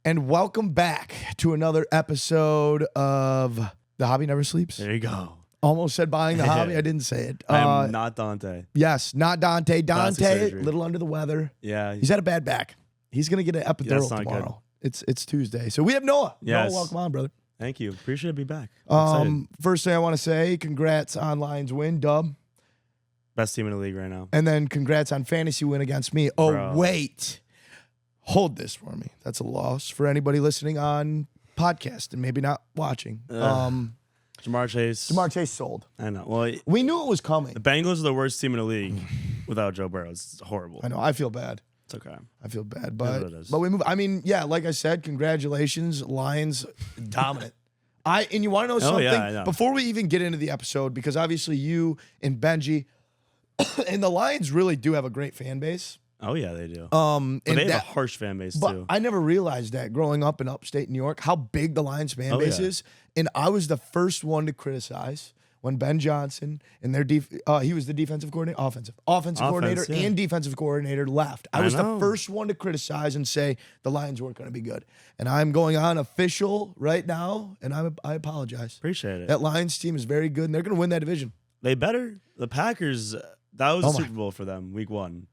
and welcome back to another episode of The Hobby Never Sleeps. There you go. Almost said buying the hobby. I didn't say it. I'm not Dante. Yes, not Dante. Dante, a little under the weather. Yeah. He's had a bad back. He's going to get an epidural tomorrow. It's Tuesday. So we have Noah. Yes. Noah, welcome on, brother. Thank you. Appreciate to be back. First thing I want to say, congrats on Lions win, Dub. Best team in the league right now. And then congrats on fantasy win against me. Oh, Bro. wait. Hold this for me. That's a loss for anybody listening on podcast and maybe not watching. Jamar Chase sold. I know. Well, We knew it was coming. the Bengals are the worst team in the league without Joe Burrow. It's horrible. I know. I feel bad. It's okay. I feel bad. what it is. But we move. I mean, yeah, like I said, congratulations. Lions dominant. And you want to know something? Yeah, I know. Before we even get into the episode, because obviously you and Benji and the Lions really do have a great fan base. Oh, yeah, they do. And But they have a harsh fan base, But too. I never realized that growing up in upstate New York, how big the Lions fan base yeah. is. And I was the first one to criticize when Ben Johnson and their he was the defensive coordinator, offensive coordinator yeah. and defensive coordinator left. I I was the know. first one to criticize and say the Lions weren't going to be good. And I'm going on official right now, and I apologize. Appreciate it. That Lions team is very good, and they're going to win that division. They better. The Packers, that was a Super Bowl for them, week one.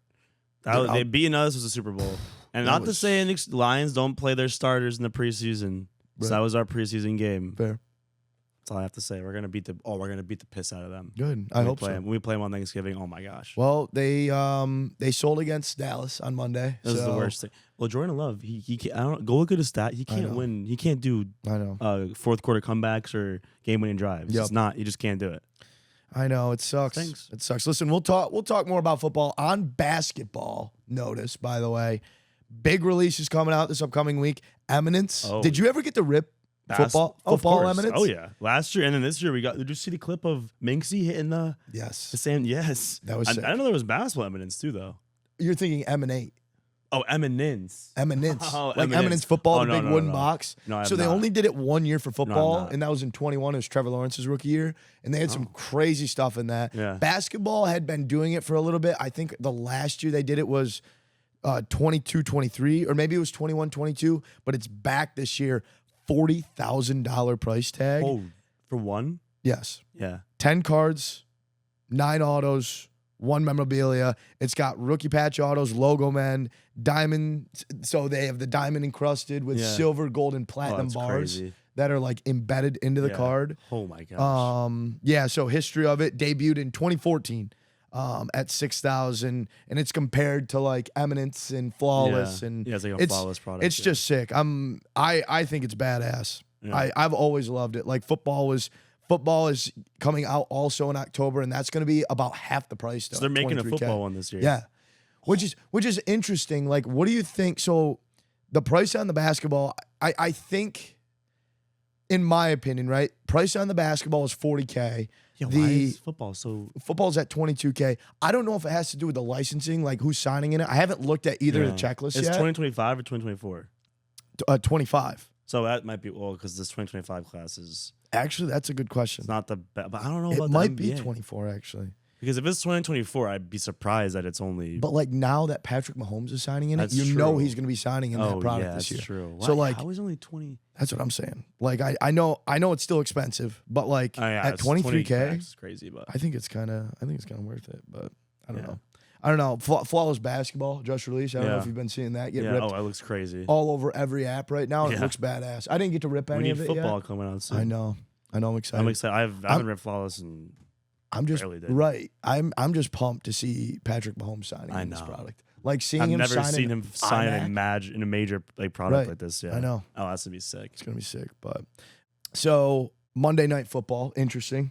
They beating us was a Super Bowl. And not to say any Lions don't play their starters in the preseason. So that was our preseason game. Fair. That's all I have to say. We're gonna beat the piss out of them. Good. I hope so. When we play them on Thanksgiving, oh my gosh. Well, they sold against Dallas on Monday. This is the worst thing. Well, Jordan Love, he can't, I don't go look at his stat. He can't win. He can't do I know. fourth quarter comebacks or game winning drives. Yep. It's not. He just can't do it. I know, it sucks. Thanks. It sucks. Listen, we'll talk more about football on basketball. Notice, by the way, big releases coming out this upcoming week. Eminence. Oh. Did you ever get to rip football Of course. Eminence? Oh yeah. Last year and then this year we got. Did you see the clip of Minksy hitting the Yes. sand? Yes. That was I sick. didn't know there was basketball Eminence too though. You're thinking Eminate. Oh, Eminence. Eminence. Oh, like Eminence. Eminence football, Oh, the no, big no, wooden no. box. No, I have so they not. only did it 1 year for football, not. and that was in 21. It was Trevor Lawrence's rookie year, and they had some crazy stuff in that. Yeah. Basketball had been doing it for a little bit. I think the last year they did it was 22-23, or maybe it was 21-22, but it's back this year. $40,000 price tag. Oh, for one? Yes. Yeah. 10 cards, 9 autos, 1 memorabilia. It's got rookie patch autos, logo men, diamond. So they have the diamond encrusted with Yeah. silver, gold, and Oh, platinum that's bars crazy. that are like embedded into the Yeah. card. Oh my gosh. Yeah, so history of it debuted in 2014 at 6,000, and it's compared to like Eminence and Flawless, and Yeah, it's like a flawless product. it's yeah. just sick. I think it's badass. Yeah. I've always loved it. Like football is coming out also in October, and that's going to be about half the price. So they're making a 23K. football one this year. Yeah, which is interesting. Like, what do you think? So the price on the basketball, I think, in my opinion, right? Price on the basketball is $40K. Yeah, why is football so? Football's at $22K. I don't know if it has to do with the licensing, like who's signing in it. I haven't looked at either of the checklists It's yet. 2025 or 2024. 25. So that might be because this 2025 class is Actually, that's a good question. it's not the best. But I don't know It about might the be NBA. 24, actually. Because if it's 2024, I'd be surprised that it's only. But like now that Patrick Mahomes is signing in it, That's you know true. he's going to be signing in that product this year. That's true. So like, how is only 20? that's what I'm saying. Like I know it's still expensive, but like Oh, yeah, at it's 23K, 20 it's crazy, but I think it's kind of worth it. But I don't know. I don't know. Flawless basketball just released. I don't know Yeah. if you've been seeing that get yeah. ripped Oh, it looks crazy. all over every app right now. It Yeah. looks badass. I didn't get to rip we any need of it football yet. coming out soon. I know. I'm excited. I'm excited. I haven't read Flawless and I'm just barely did. right. I'm just pumped to see Patrick Mahomes signing in this know. product. Like seeing I've him never sign seen him sign iMac. in a major like product Right. like this. Yeah, I know. Oh, that's gonna be sick. It's gonna be sick. But so Monday Night Football, interesting.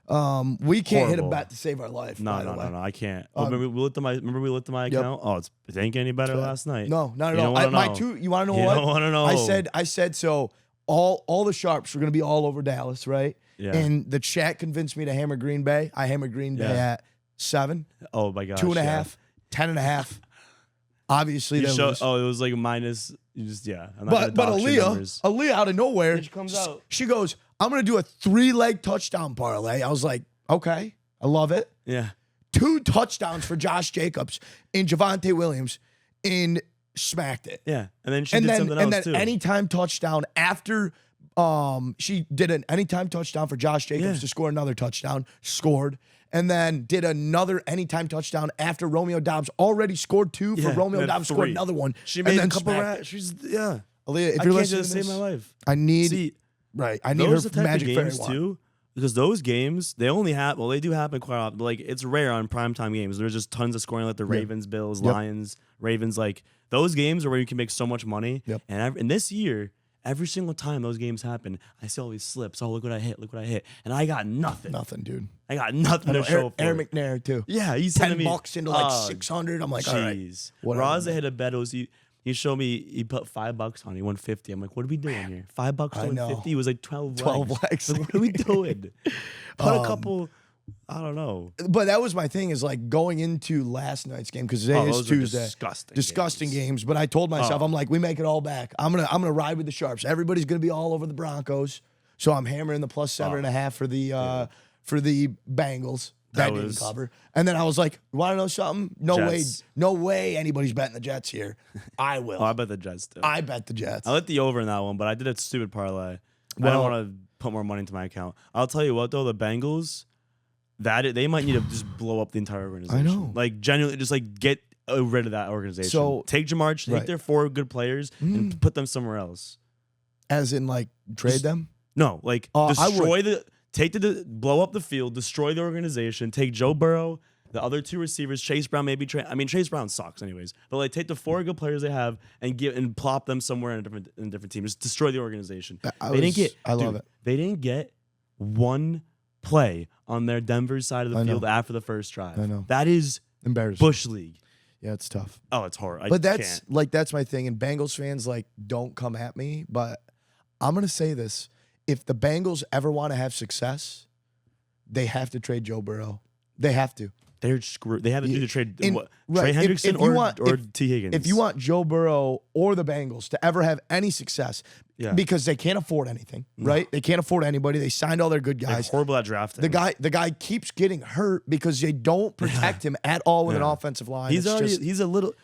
We can't hit a Horrible. bet to save our life. No, by no, the way. no, I can't. Remember we looked at my Yep. account. Oh, it didn't get any better last night. No, not at You all. don't wanna My know. two. You want to know You what? don't wanna know. I said so. All the sharps were gonna be all over Dallas, right? Yeah. And the chat convinced me to hammer Green Bay. I hammered Green Bay Yeah. at 7, Oh my gosh. 2.5, 10.5. Obviously, You they show, lose. it was like a minus. You just I'm not But gonna dox your numbers. Aaliyah out of nowhere, She comes out. She goes, "I'm gonna do a 3-leg touchdown parlay." I was like, "Okay, I love it." Yeah. 2 touchdowns for Josh Jacobs and Javonte Williams in smacked it. Yeah, and then she did something else, and then too. anytime touchdown after she did an anytime touchdown for Josh Jacobs to score another touchdown, scored. And then did another anytime touchdown after Romeo Doubs already scored 2 for Romeo Doubs scored another one. She made a couple Aaliyah, if you're listening to this, save my life. I need I need those her the type magic of fairy games wand. too, because those games they only happen. Well, they do happen quite often, but like it's rare on primetime games. There's just tons of scoring, like the Ravens, Bills, Lions, Ravens. Like those games are where you can make so much money. And this year, every single time those games happen, I see all these slips. Oh, look what I hit! Look what I hit! And I got nothing. Nothing, dude. I got nothing to show for Aaron it. McNair too. Yeah, he's sending me $10 into like 600. I'm like, all right. Raza hit a bet. It was he showed me he put $5 on. He won 50. I'm like, what are we doing here? $5 to win 50. It was like 12 legs. Like, what are we doing? Put a couple. I don't know. But that was my thing is like going into last night's game because today is Tuesday. Disgusting games. But I told myself, I'm like, we make it all back. I'm gonna ride with the sharps. Everybody's gonna be all over the Broncos. So I'm hammering the plus 7.5 for the Bengals. That didn't cover. And then I was like, you want to know something? No way anybody's betting the Jets here. I will. I bet the Jets too. I bet the Jets. I let the over in that one, but I did a stupid parlay. I don't want to put more money into my account. I'll tell you what though, the Bengals, they might need to just blow up the entire organization. I know. Like genuinely just like get rid of that organization. So take Jamar, take their 4 good players and put them somewhere else. As in like trade them? No, like destroy blow up the field, destroy the organization, take Joe Burrow, the other 2 receivers, Chase Brown, maybe Chase Brown sucks anyways. But like take the 4 good players they have and plop them somewhere in a different team. Just destroy the organization. I love it. They didn't get 1 play on their Denver side of the field after the first drive. I know. That is embarrassing. Bush League. Yeah, it's tough. Oh, it's horrible. But that's my thing. And Bengals fans like don't come at me, but I'm gonna say this. If the Bengals ever want to have success, they have to trade Joe Burrow. They have to. They're screwed. They have to do the trade. Trey Hendrickson or T. Higgins. If you want Joe Burrow or the Bengals to ever have any success, because they can't afford anything, right? They can't afford anybody. They signed all their good guys. They're horrible at drafting. The guy keeps getting hurt because they don't protect him at all with an offensive line. He's a little.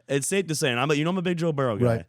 It's safe to say, and I'm a big Joe Burrow guy. Right.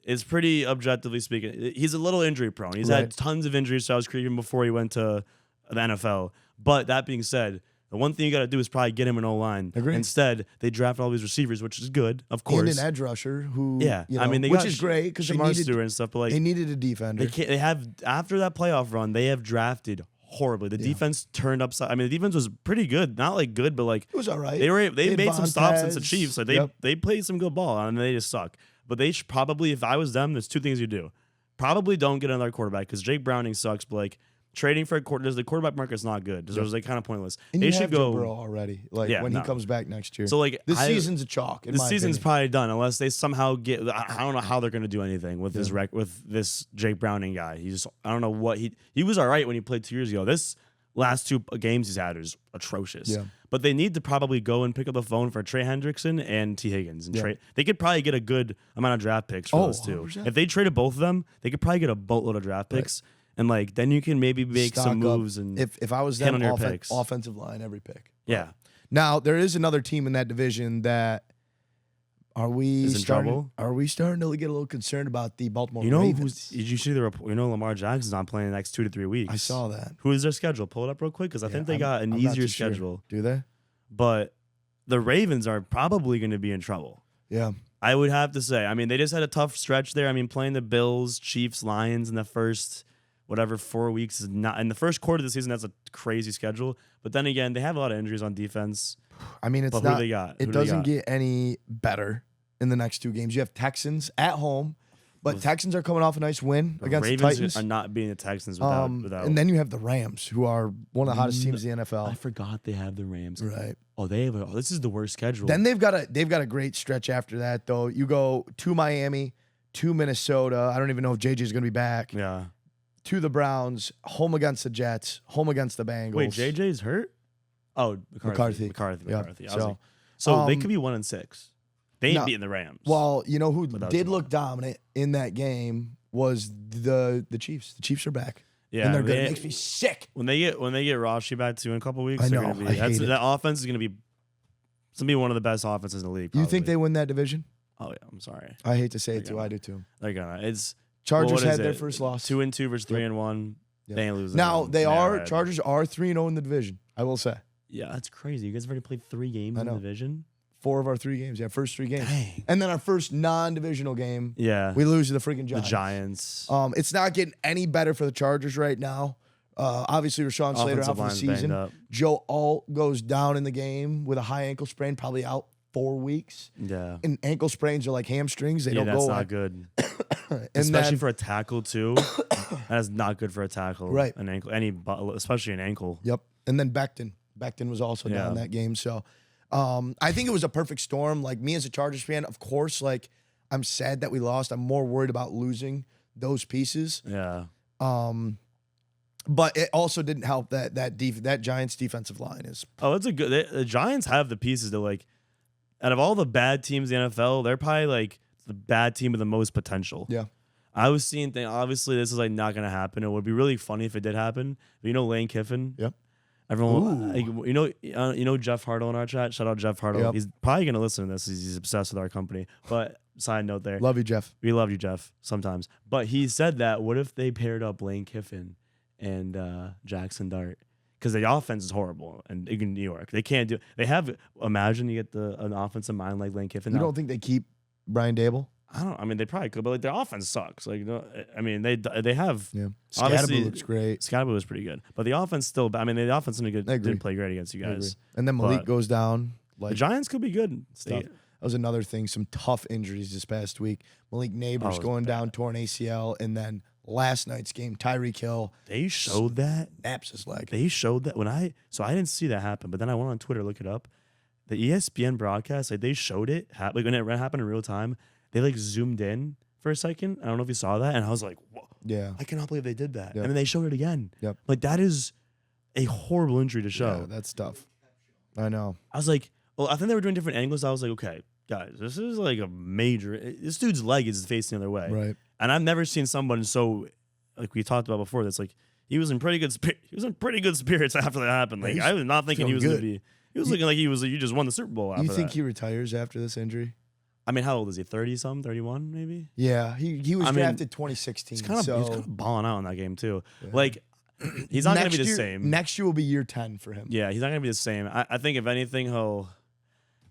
It's pretty objectively speaking. He's a little injury prone. He's had tons of injuries to his career even before he went to the NFL. But that being said, the one thing you got to do is probably get him an O-line. Agreed. Instead, they draft all these receivers, which is good, of course. And an edge rusher who, which is great because they needed and stuff, but like they needed a defender. They have after that playoff run, they have drafted horribly. The defense turned upside. I mean, the defense was pretty good, not like good, but like it was all right. They made some stops against the Chiefs. Like they played some good ball, and they just suck. But they should probably, if I was them, there's 2 things you do. Probably don't get another quarterback because Jake Browning sucks. But like trading for the quarterback market's not good. So it was like kind of pointless. And they you should have go Joe Burrow already. Like when he comes back next year. So like this season's a chalk. This season's probably done unless they somehow get. I don't know how they're gonna do anything with this Jake Browning guy. I don't know what he was all right when he played 2 years ago. This last 2 games he's had is atrocious. Yeah. But they need to probably go and pick up the phone for Trey Hendrickson and T. Higgins. And they could probably get a good amount of draft picks for those 2. 100%. If they traded both of them, they could probably get a boatload of draft picks. And like then you can maybe make some moves. And if I was them, offensive line every pick. Yeah. Now there is another team in that division that are we starting to get a little concerned about the Baltimore Ravens? Did you see the report? Lamar Jackson's not playing the next 2 to 3 weeks. I saw that. Who is their schedule? Pull it up real quick because I think they got an easier schedule. Do they? But the Ravens are probably going to be in trouble. Yeah. I would have to say. I mean, they just had a tough stretch there. I mean, playing the Bills, Chiefs, Lions in the first 4 weeks is not. In the first quarter of the season, that's a crazy schedule. But then again, they have a lot of injuries on defense. I mean, it's not. It doesn't get any better in the next 2 games. You have Texans at home, but Texans are coming off a nice win against the Titans. Ravens are not beating the Texans without. And then you have the Rams, who are one of the hottest teams in the NFL. I forgot they have the Rams. Right. Oh, this is the worst schedule. Then they've got a great stretch after that though. You go to Miami, to Minnesota. I don't even know if JJ's going to be back. Yeah. To the Browns, home against the Jets, home against the Bengals. Wait, JJ's hurt? Oh, McCarthy. Yeah. So they could be 1-6. They ain't beating the Rams. Well, you know who did look dominant in that game was the Chiefs. The Chiefs are back. Yeah, and they're good. It makes me sick. When they get Rashi back too in a couple of weeks, I know. That offense is gonna be one of the best offenses in the league. Probably. You think they win that division? Oh yeah, I'm sorry. I hate to say it too. I do too. They're gonna. It's Chargers had their first loss. 2-2 versus 3-1. Yep. They ain't losing. Now Chargers are 3-0 in the division. I will say. Yeah, that's crazy. You guys have already played 3 games in the division. 4 of our 3 games. Yeah, first 3 games. Dang. And then our first non-divisional game. Yeah, we lose to the freaking Giants. The Giants. It's not getting any better for the Chargers right now. Obviously, Rashawn Slater out for the season. Joe Alt goes down in the game with a high ankle sprain, probably out 4 weeks. Yeah. And ankle sprains are like hamstrings. They don't go. That's not good. Especially for a tackle too. That is not good for a tackle. Right. An ankle, especially an ankle. Yep. And then Becton was also down that game. So I think it was a perfect storm. Like, me as a Chargers fan, of course, like, I'm sad that we lost. I'm more worried about losing those pieces. Yeah. But it also didn't help that Giants defensive line is. Oh, it's the Giants have the pieces to, like, out of all the bad teams in the NFL, they're probably like the bad team with the most potential. Yeah. I was seeing things. Obviously, this is like not going to happen. It would be really funny if it did happen. But Lane Kiffin. Yep. Everyone, like, Jeff Hartle in our chat. Shout out Jeff Hartle. Yep. He's probably going to listen to this. He's obsessed with our company. But side note there. Love you, Jeff. We love you, Jeff, sometimes. But he said that, what if they paired up Lane Kiffin and Jackson Dart? Because the offense is horrible in New York. They can't do. They have. Imagine you get an offensive mind like Lane Kiffin. You don't think they keep Brian Dable? I mean, they probably could, but like, their offense sucks. Like, I mean, they have. Yeah. Scatterbo looks great. Scatterbo was pretty good, but the offense still. I mean, the offense didn't play great against you guys. And then Malik goes down. Like, the Giants could be good. That was another thing. Some tough injuries this past week. Malik Neighbors going down, torn ACL, and then last night's game, Tyreek Hill. They showed that. Naps his leg. They showed that so I didn't see that happen, but then I went on Twitter to look it up. The ESPN broadcast, like, they showed it, like, when it happened in real time. They like zoomed in for a second. I don't know if you saw that, and I was like, whoa, yeah, I cannot believe they did that. Yep. And then they showed it again. Yep. Like, that is a horrible injury to show. Yeah, that's tough. I know. I was like, well, I think they were doing different angles. I was like, okay, guys, this is like a major. This dude's leg is facing the other way, right? And I've never seen someone so, like we talked about before. That's like, he was in pretty good spirits after that happened. Like, I was not thinking he was going to be. He was looking like he was. You just won the Super Bowl. After you think he retires after this injury? I mean, how old is he? 30-something, 31 maybe? Yeah, he was drafted 2016. He's kind of balling out in that game too. Yeah. Like, he's not going to be the same. Next year will be year 10 for him. Yeah, he's not going to be the same. I think if anything,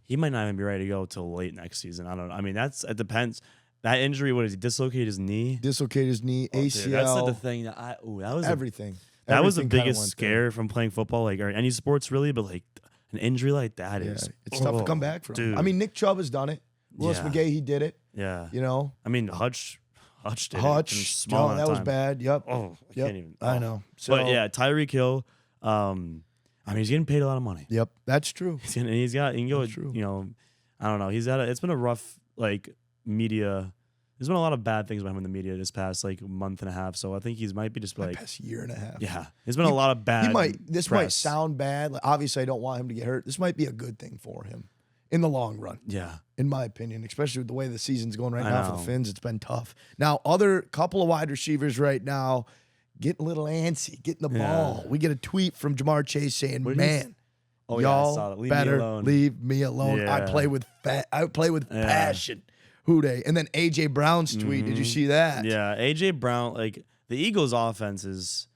he might not even be ready to go till late next season. I don't know. I mean, it depends. That injury, what is he? Dislocate his knee? Dislocate his knee, ACL. Dude, that's like the thing that that was everything. That was the biggest scare from playing football, like, or any sports really. But like, an injury like that it's tough to come back from. Dude. I mean, Nick Chubb has done it. Willis McGay, he did it. Yeah. I mean, Hutch did it. That was bad. Yep. Oh, I can't even. I know. So, but yeah, Tyreek Hill. I mean, he's getting paid a lot of money. Yep, that's true. He can go. I don't know. It's been a rough, like, media. There's been a lot of bad things about him in the media this past, like, month and a half. So I think might be just like past year and a half. Yeah, there's been a lot of bad. This might sound bad. Like, obviously, I don't want him to get hurt. This might be a good thing for him in the long run. Yeah, in my opinion, especially with the way the season's going right now for the Finns, it's been tough. Now, other couple of wide receivers right now getting a little antsy, getting the ball. We get a tweet from Jamar Chase saying, "Man, y'all better leave me alone. Yeah. I play with passion." Houday. And then AJ Brown's tweet. Did you see that? Yeah, AJ Brown. Like, the Eagles' offense is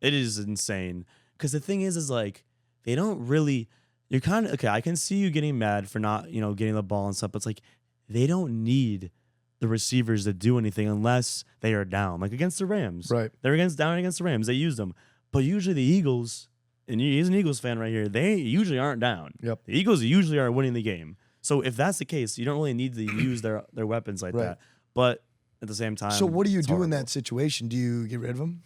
insane. Because the thing is like, they don't really. You're kind of okay. I can see you getting mad for not getting the ball and stuff. But it's like, they don't need the receivers to do anything unless they are down. Like against the Rams, right? They're down against the Rams. They used them, but usually the Eagles. And he's an Eagles fan right here. They usually aren't down. Yep. The Eagles usually are winning the game. So if that's the case, you don't really need to use their weapons like that. But at the same time, so what do you do in that situation? Do you get rid of them?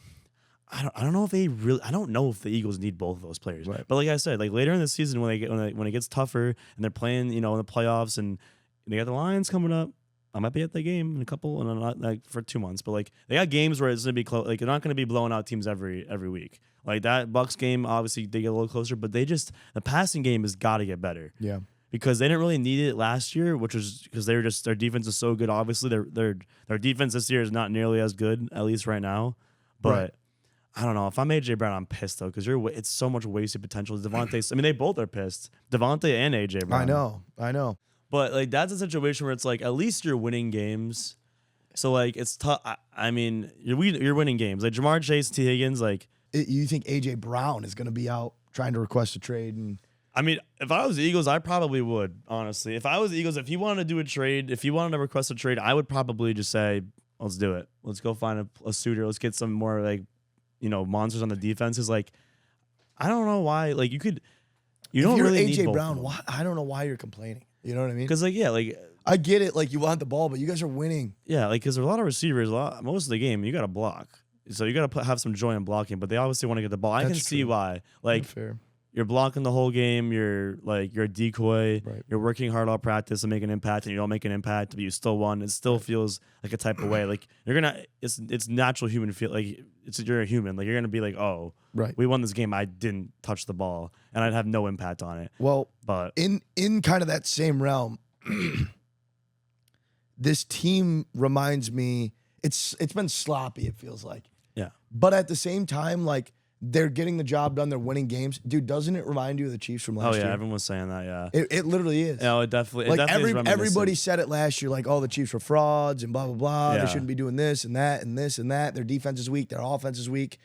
I don't know if they really. I don't know if the Eagles need both of those players. Right. But like I said, like later in the season when it gets tougher and they're playing, in the playoffs and they got the Lions coming up, I might be at the game in a couple, and not like for 2 months. But like they got games where it's gonna be close. Like they're not gonna be blowing out teams every week. Like that Bucks game, obviously they get a little closer, but the passing game has got to get better. Yeah. Because they didn't really need it last year, which was because their defense is so good. Obviously, their defense this year is not nearly as good, at least right now. But I don't know. If I'm AJ Brown, I'm pissed though because it's so much wasted potential. Devontae, I mean, they both are pissed. Devontae and AJ Brown. I know. But like that's a situation where it's like at least you're winning games. So like it's tough. I mean, you're winning games. Like Jamar Chase, T Higgins. Like you think AJ Brown is going to be out trying to request a trade? And I mean, if I was the Eagles, I probably would. Honestly, if I was the Eagles, if you wanted to do a trade, if you wanted to request a trade, I would probably just say, let's do it. Let's go find a suitor. Let's get some more like monsters on the defense. Is like I don't know why. Like you could. You don't really need AJ Brown. Why, I don't know why you're complaining. You know what I mean? Because I get it. Like you want the ball, but you guys are winning. Yeah, like because there are a lot of receivers. Most of the game, you got to block. So you got to have some joy in blocking. But they obviously want to get the ball. I can see why. Like fair. You're blocking the whole game. You're a decoy. Right. You're working hard all practice to make an impact, and you don't make an impact, but you still won. It still feels like a type of way. Like you're gonna. It's natural human feel. Like you're a human. Like you're gonna be like, oh, right. We won this game. I didn't touch the ball, and I'd have no impact on it. Well, but in kind of that same realm. This team reminds me, it's been sloppy, it feels like. Yeah. But at the same time, like, they're getting the job done, they're winning games. Dude, doesn't it remind you of the Chiefs from last year? Oh, yeah, everyone was saying that, yeah. It literally is. No, it definitely like, is everybody said it last year, like, oh, the Chiefs were frauds and blah, blah, blah. Yeah. They shouldn't be doing this and that and this and that. Their defense is weak, their offense is weak.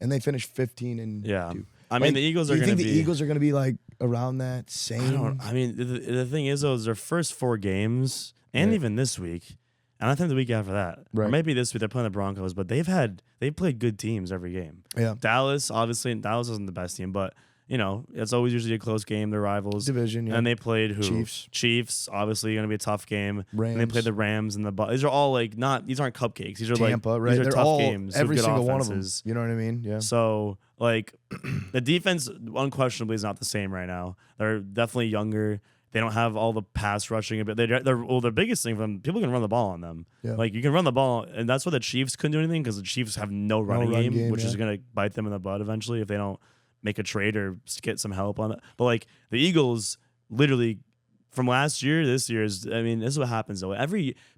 And they finished 15-2. Yeah. I mean, the Eagles are going to be... Do you think the Eagles are going to be, like, around that same... I mean, the thing is, though, is their first 4 games, and even this week... And I think the week after that, or maybe this week, they're playing the Broncos, but they've played good teams every game. Yeah. Dallas, obviously, Dallas isn't the best team, but it's always usually a close game. They're rivals. Division, yeah. And they played who? Chiefs, obviously going to be a tough game. Rams. And they played the Rams and the Bucs. These are all these aren't cupcakes. These are Tampa, right? These are They're tough all, games. Every single offenses. one of them. You know what I mean? Yeah. So the defense unquestionably is not the same right now. They're definitely younger. They don't have all the pass rushing, but the biggest thing for them, people can run the ball on them. Yeah. Like you can run the ball, and that's why the Chiefs couldn't do anything because the Chiefs have no running game, which is gonna bite them in the butt eventually if they don't make a trade or get some help on it. But like the Eagles, literally from last year, this year is. I mean, this is what happens though.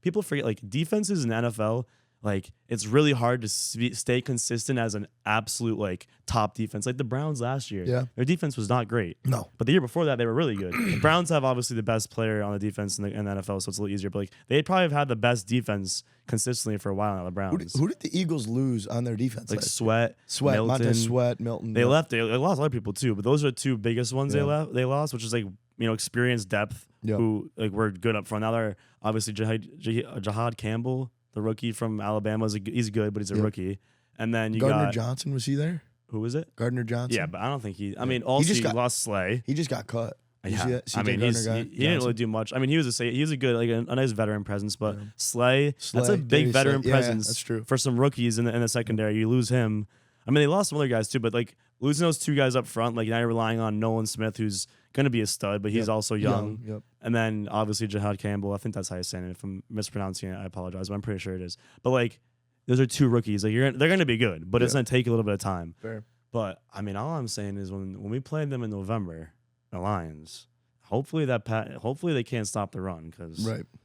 People forget like defenses in the NFL. Like it's really hard to stay consistent as an absolute like top defense. Like the Browns last year, their defense was not great. No, but the year before that they were really good. The Browns have obviously the best player on the defense in the NFL, so it's a little easier. But like they probably have had the best defense consistently for a while now. The Browns. Who did the Eagles lose on their defense? Like Sweat, Milton. Montez Sweat, Milton. They left. They lost other people too, but those are the 2 biggest ones they lost, which is like experience, depth. Who like were good up front. Now they're obviously Jahad Campbell. The rookie from Alabama, he's good, but he's a rookie. And then Gardner Johnson, was he there? Who was it? Gardner Johnson. Yeah, but I don't think he... I mean, also he lost Slay. He just got cut. Yeah. I mean, he didn't really do much. I mean, he was a good, like a nice veteran presence, but Slay, that's a big veteran presence that's true. For some rookies in the secondary. You lose him. I mean, they lost some other guys too, but like losing those 2 guys up front, like now you're relying on Nolan Smith, who's going to be a stud, but he's also young. Yep. And then obviously Jahad Campbell. I think that's how you're saying it. If I'm mispronouncing it, I apologize, but I'm pretty sure it is. But like, those are 2 rookies. Like they're going to be good, but it's going to take a little bit of time. Fair. But I mean, all I'm saying is when we played them in November, the Lions. Hopefully they can't stop the run because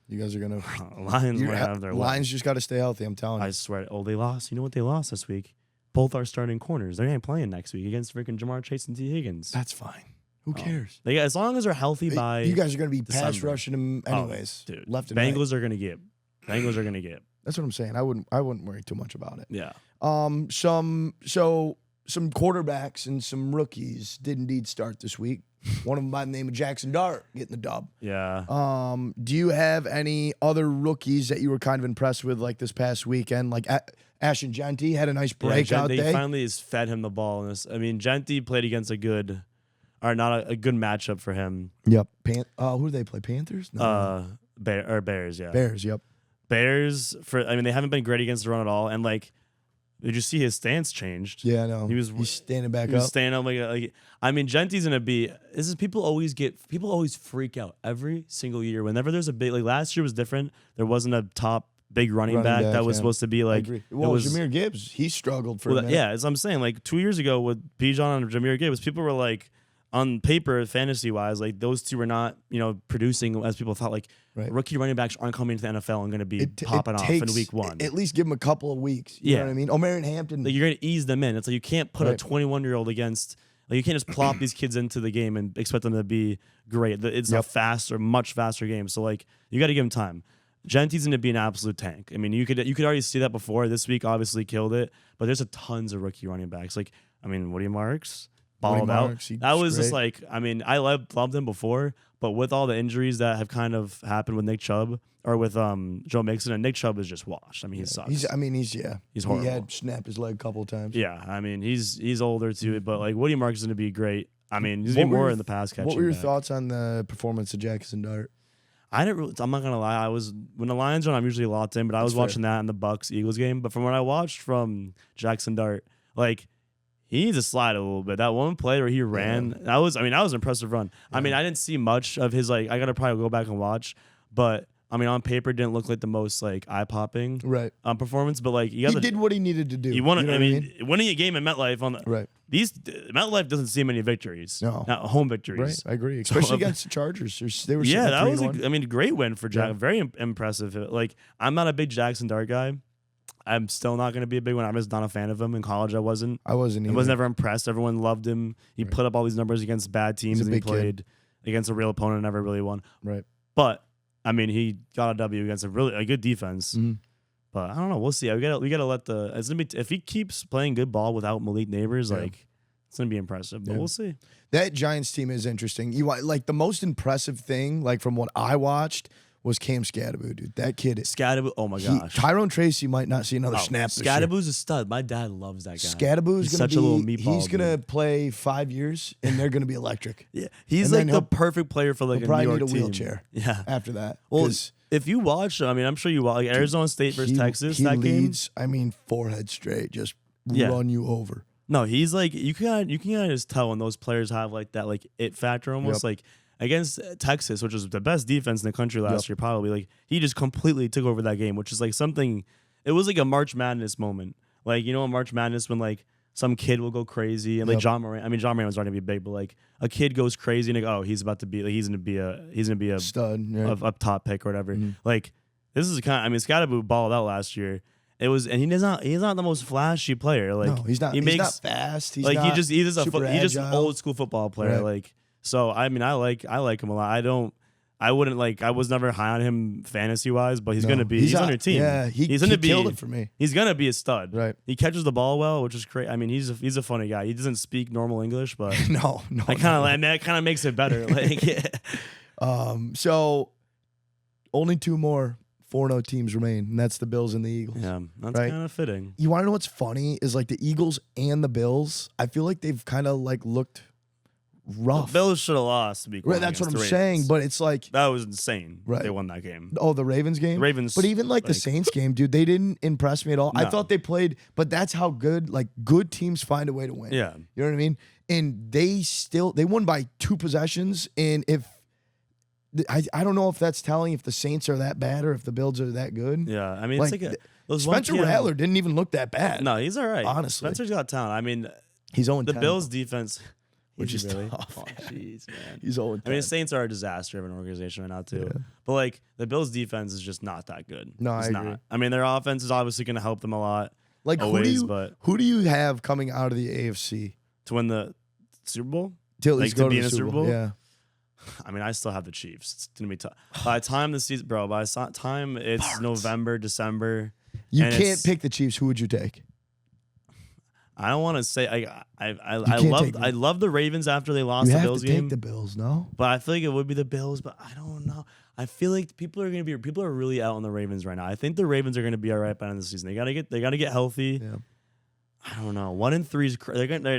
you guys are gonna Lions might have their Lions just got to stay healthy. I'm telling you. I swear. Oh, they lost. You know what they lost this week? Both our starting corners. They ain't playing next week against freaking Jamar Chase and T Higgins. That's fine. Who cares? As long as they're healthy by you guys are going to be December. Pass rushing them anyways. Dude, left and Bengals right. are going to get. Bengals are going to get. That's what I'm saying. I wouldn't worry too much about it. Yeah. Some quarterbacks and some rookies did indeed start this week. One of them by the name of Jackson Dart getting the dub. Yeah. Do you have any other rookies that you were kind of impressed with like this past weekend? Like Ashton Jeanty had a nice breakout day. They finally has fed him the ball. I mean, Jeanty played against a good matchup for him. Yep. Who do they play? Panthers? No. Bears. Yeah. Bears. Yep. Bears. They haven't been great against the run at all, and like. Did you see his stance changed? Yeah, I know. He's standing back up. He was standing up like I mean, Jeanty's gonna be. This is people always freak out every single year. Whenever there's a big last year was different. There wasn't a top big running back that was supposed to be like. Well, Jahmyr Gibbs, he struggled for a minute. Yeah, as I'm saying, like 2 years ago with Bijan and Jahmyr Gibbs, people were like. On paper, fantasy-wise, like those 2 were not, producing as people thought. Like rookie running backs aren't coming to the NFL and going to be popping off in week 1. At least give them a couple of weeks. You know what I mean? O'Marion Hampton. Like you're going to ease them in. It's like you can't put a 21-year-old against Like you can't just plop these kids into the game and expect them to be great. It's a faster, much faster game. So like you got to give them time. Jeanty's going to be an absolute tank. I mean, you could already see that before. This week obviously killed it, but there's tons of rookie running backs. Like I mean, Woody Marks balled out. That was just like, I mean, I loved him before, but with all the injuries that have kind of happened with Nick Chubb or with Joe Mixon, and Nick Chubb is just washed. I mean, he sucks. He's horrible. He had snapped his leg a couple of times. Yeah, I mean, he's older too, but like Woody Marks is going to be great. I mean, he's going to be more in the pass catching. What were your thoughts on the performance of Jackson Dart? I'm not gonna lie. When the Lions are on, I'm usually locked in, but I was watching that in the Bucs-Eagles game. But from what I watched from Jackson Dart, like he needs to slide a little bit. That one play where he ran, that was an impressive run. Yeah. I mean, I didn't see much of his I gotta probably go back and watch, but I mean, on paper, it didn't look like the most eye-popping performance. But like he did what he needed to do. He won. Winning a game at MetLife MetLife doesn't see many victories. No, not home victories. Right, I agree. Especially against the Chargers. They were that was a great win for Jack. Yeah. Very impressive. Like I'm not a big Jackson Dart guy. I'm still not going to be a big one. I'm just not a fan of him. In college, I wasn't. I wasn't either. I was never impressed. Everyone loved him. He put up all these numbers against bad teams, and he played against a real opponent and never really won. Right. But I mean, he got a W against a good defense. Mm-hmm. But I don't know. We'll see. We gotta let it's gonna be if he keeps playing good ball without Malik Neighbors, like it's gonna be impressive. But we'll see. That Giants team is interesting. Like the most impressive thing, like from what I watched, was Cam Scadaboo, dude. That kid is Scadaboo. Oh my gosh. Tyrone Tracy might not see another snap. Scadaboo's a stud. My dad loves that guy. Scadaboo's such a little meatball. He's gonna play 5 years, and they're gonna be electric. Yeah, he's like the perfect player for like a New York need a team. Wheelchair. Yeah. After that, well, if you watch, I mean, I'm sure you watch like Arizona State versus Texas. That leads, game. I mean, forehead straight, just run you over. No, he's like you can just tell when those players have like that like it factor almost like. Against Texas, which was the best defense in the country last year, probably like he just completely took over that game, which is like something. It was like a March Madness moment, like a March Madness when like some kid will go crazy and like John Moran. I mean, John Moran was already gonna be big, but like a kid goes crazy and like he's about to be like he's gonna be a stud, up top pick or whatever. Mm-hmm. Like this is Scadaboo balled out last year. It was, and he's not the most flashy player. Like no, he's not. He's not fast. He's like not he's just an old school football player. Right. Like. So I mean, I like him a lot. I was never high on him fantasy wise, but he's gonna be. He's on your team. Yeah, he's gonna be. Killed it for me. He's gonna be a stud. Right. He catches the ball well, which is great. I mean, he's a funny guy. He doesn't speak normal English, but no. That kind of makes it better. Like, so only 2 more 4-0 teams remain, and that's the Bills and the Eagles. Yeah, that's kind of fitting. You want to know what's funny is like the Eagles and the Bills. I feel like they've kind of like looked rough. The Bills should have lost. Right, that's what I'm saying, but it's like that was insane. Right. They won that game. Oh, the Ravens game? But even like the Saints game, dude, they didn't impress me at all. No. I thought they played, but that's how good teams find a way to win. Yeah. You know what I mean? And they won by 2 possessions, and I don't know if that's telling if the Saints are that bad or if the Bills are that good. Yeah, I mean, it's Spencer Rattler didn't even look that bad. No, he's all right. Honestly. Spencer's got talent. I mean, he's 0-10. The Bills' defense... Which is really tough. Oh, jeez, man. He's 0-10. I mean, the Saints are a disaster of an organization right now, too. Yeah. But, like, the Bills' defense is just not that good. No, I agree. Not. I mean, their offense is obviously going to help them a lot. Like, who do you have coming out of the AFC? To win the Super Bowl? To be in the Super Bowl? Yeah. I mean, I still have the Chiefs. It's going to be tough. By the time the season, by the time it's November, December. You can't pick the Chiefs. Who would you take? I don't want to say I love the Ravens after they lost the Bills game. You have to take the Bills, no? But I feel like it would be the Bills, but I don't know. I feel like people are really out on the Ravens right now. I think the Ravens are going to be all right by the end of the season. They got to get healthy. Yeah. I don't know. 1-3 is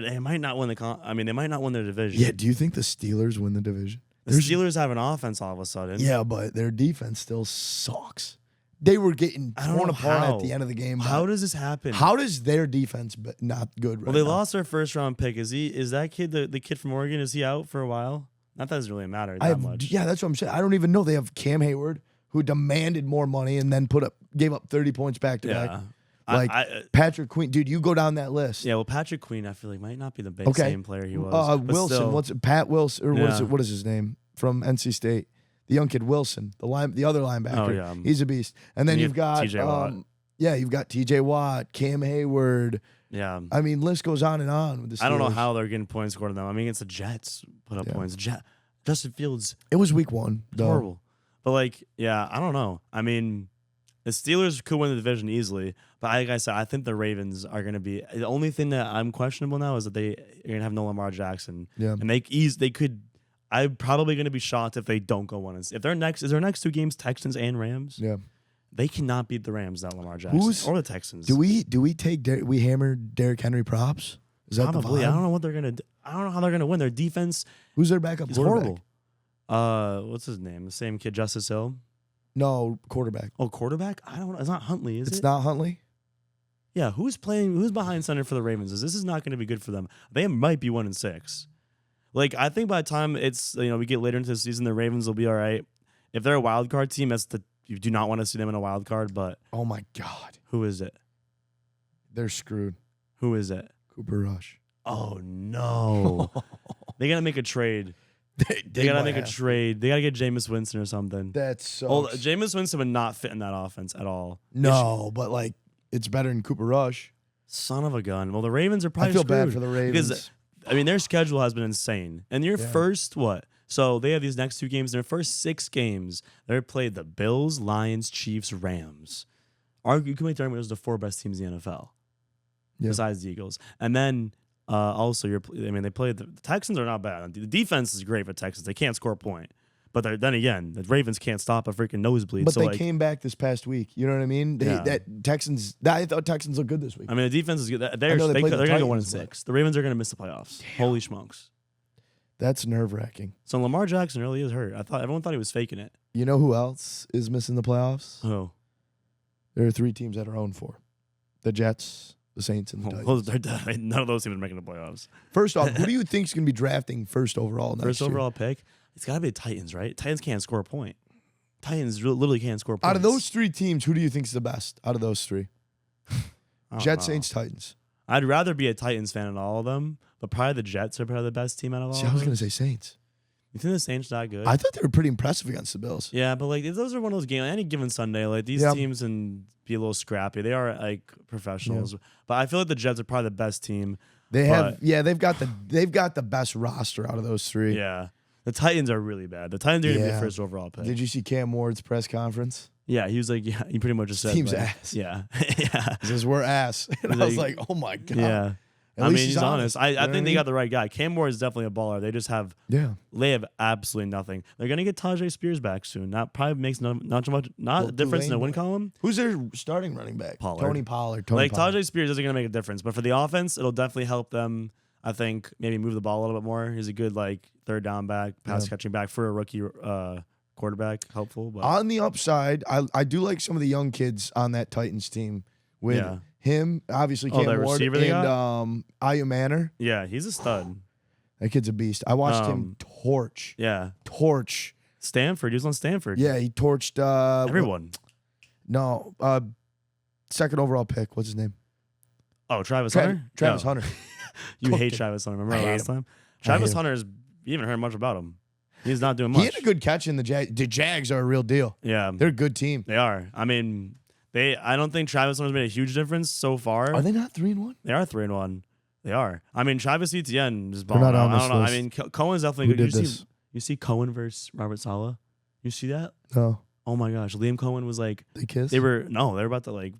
they might not win they might not win their division. Yeah, do you think the Steelers win the division? The Steelers have an offense all of a sudden. Yeah, but their defense still sucks. They were getting torn apart at the end of the game. How does this happen? How does their defense not good right now? Well, they lost their first round pick. Is that kid the kid from Oregon? Is he out for a while? Not that it doesn't really matter that much. Yeah, that's what I'm saying. I don't even know. They have Cam Hayward, who demanded more money and then gave up 30 points back to back. Like Patrick Queen, dude, you go down that list. Yeah, well, Patrick Queen, I feel like might not be the same player he was. Wilson, still. Pat Wilson, or what is his name from NC State? The young kid Wilson, the other linebacker. Oh, yeah. He's a beast. And then you've got TJ Watt. You've got TJ Watt, Cam Hayward, Yeah. I mean, list goes on and on with the Steelers. I don't know how they're getting points scored on them. I mean, against the Jets, put up points. Justin Fields. It was week 1. Horrible. But, like, yeah, I don't know. I mean, the Steelers could win the division easily. But like I said, I think the Ravens are going to be – the only thing that I'm questionable now is that they're going to have no Lamar Jackson. Yeah. And they could – I'm probably going to be shocked if they don't go 1-6. If their next 2 games Texans and Rams? Yeah. They cannot beat the Rams without Lamar Jackson or the Texans. Do we we hammer Derrick Henry props? Is that probably? the vibe? I don't know what they're gonna do. I don't know how they're gonna win. Their defense. Who's their backup? Is horrible. What's his name? The same kid, Justice Hill. No, quarterback. Oh, quarterback. I don't know. It's not Huntley, is it? It's not Huntley. Yeah, who's behind center for the Ravens? This is not going to be good for them. They might be 1-6. Like, I think by the time we get later into the season, the Ravens will be all right. If they're a wild card team, you do not want to see them in a wild card. But oh my God, who is it? They're screwed. Who is it? Cooper Rush. Oh no, they gotta make a trade. They gotta make a trade. They gotta get Jameis Winston or something. That's so. Oh, Jameis Winston would not fit in that offense at all. No, but like it's better than Cooper Rush. Son of a gun. Well, the Ravens are probably I feel screwed bad for the Ravens. because I mean their schedule has been insane. And their first what? So they have these next 2 games. In their first 6 games, they played the Bills, Lions, Chiefs, Rams. You can make the argument those are the 4 best teams in the NFL, besides the Eagles. And then also, they played the Texans are not bad. The defense is great for Texans. They can't score a point. But then again, the Ravens can't stop a freaking nosebleed. But they came back this past week. You know what I mean? I thought Texans looked good this week. I mean, the defense is good. They're going to go 1-6. The Ravens are going to miss the playoffs. Damn. Holy smokes. That's nerve-wracking. So Lamar Jackson really is hurt. Everyone thought he was faking it. You know who else is missing the playoffs? Who? There are 3 teams that are 0-4. The Jets, the Saints, and the Titans. None of those teams are making the playoffs. First off, who do you think is going to be drafting first overall next First year? overall pick? It's got to be the Titans, right? Titans can't score a point. Titans literally can't score points. Out of those 3 teams, who do you think is the best out of those 3? Jets, Saints, Titans. I'd rather be a Titans fan than all of them, but probably the Jets are probably the best team out of all of them. I was going to say Saints. You think the Saints not good? I thought they were pretty impressive against the Bills. Yeah, but like those are one of those games. Any given Sunday, like these teams can be a little scrappy. They are like professionals, but I feel like the Jets are probably the best team. They've got the best roster out of those 3. Yeah, the Titans are really bad. The Titans are going to be the first overall pick. Did you see Cam Ward's press conference? Yeah, he was like, he pretty much just said, team's ass. Yeah, He says we're ass, and I was like, oh my God. Yeah. I mean, he's honest. I think they got the right guy. Cam Moore is definitely a baller. They just have they have absolutely nothing. They're gonna get Tajay Spears back soon. That probably makes not a difference in the win column. Who's their starting running back? Tony Pollard. Tajay Spears isn't gonna make a difference, but for the offense, it'll definitely help them. I think maybe move the ball a little bit more. He's a good like 3rd down back, pass catching back for a rookie quarterback. Helpful. But. On the upside, I do like some of the young kids on that Titans team with. Yeah. Him, obviously, Cam Ward, and Ayu Manor. Yeah, he's a stud. That kid's a beast. I watched him torch. Yeah. Torch. Stanford. He was on Stanford. Yeah, he torched... everyone. No. 2nd overall pick. What's his name? Oh, Travis Hunter? Travis Hunter. You hate Travis Hunter. Remember last time? Travis Hunter you haven't heard much about him. He's not doing much. He had a good catch in the Jags. The Jags are a real deal. Yeah. They're a good team. They are. I mean... I don't think Travis Hunter's made a huge difference so far. Are they not 3-1? They are 3-1. They are. I mean, Travis Etienne is balling. I don't know. I mean, Cohen's definitely good. You see Cohen versus Robert Saleh? You see that? No. Oh my gosh, Liam Cohen was like they kissed. They were about to like